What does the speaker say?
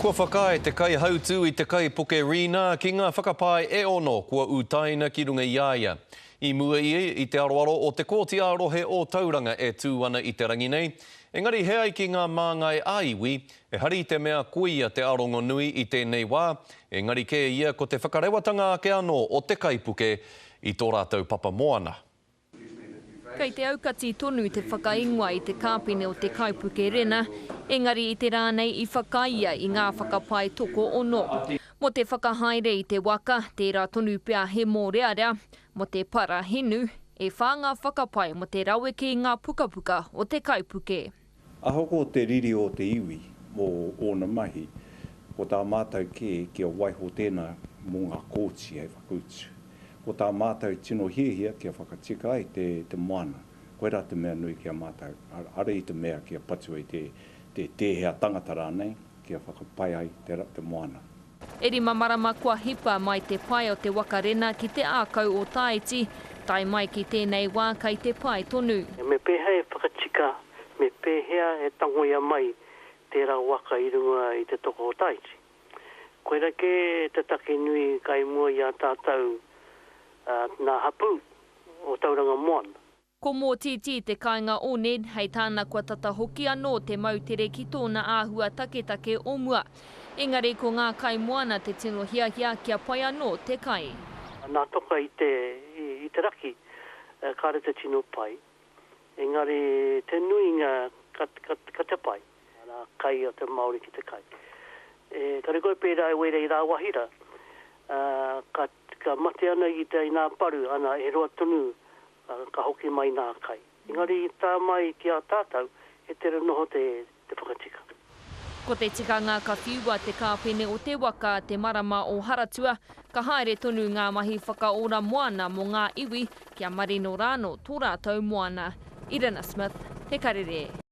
Kua whakae te kai hautu I te kai pokerina ki ngā whakapai e ono kua utaina ki runga I aia. I mua I te aroaro o te kōti arohe o tauranga e tū ana I te rangi nei. Engari hea I ki ngā māngai āiwi, e hari te mea kuia te arongo nui I tēnei wā. Engari ke ia ko te whakarewatanga ake anō o te kaipuke I tō rātou papa moana. Kei te aukati tonu te whakaingoa I te kāpene o te kaipuke rena, engari I te rānei I whakaia I ngā whakapai toko ono. Mo te whakahaere I te waka, tērā tonu pea he mōrearea, mo te para hinu, e whānga whakapai mo te rawe ki ngā pukapuka o te kaipuke. Ahoko te riri o te iwi mō ona mahi, ko tā mātou kia waiho tēnā mō ngā kōti hei whakautu. Ko tā mātou tino hiehia kia whakatika ai te moana. Koe rā te mea nui kia mātou. Are I te mea kia patu ai te tēhea tangata rānei kia whakapai ai te moana. Eri mamarama kua hipa mai te pai o te wakarena ki te ākau o Tāiti, tai mai ki tēnei wā kai te pai tonu. Me pēhea e whakatika, me pēhea e tangoia mai tērā waka I runga I te toko o Tāiti. Koe rake te take nui kai mua I a tātou nā hapu o tauranga moana. Ko mō titi te kāinga o Ned, hei tāna kua tata hoki anō te mautere ki tōna āhua take o mua. Engari ko ngā kai moana te tino hiahia kia pai anō te kai. Nā toka I te raki, kāre te tino pai. Engari te nuinga ka te pai. Nā kai o te Māori ki te kai. Kare koe pērā e wera I rā wahira. Ka mate ana I te nā paru, ana e roa tonu ka hoki mai nā kai. Engari tā mai ki a tātou, e tere noho te whakatika. Ko te tikanga ka whiua te kāpene o te waka te marama o Haratua, ka haere tonu ngā mahi whakaora moana mo ngā iwi kia Marino Rāno tō rātou moana. Irina Smith, Te Karere.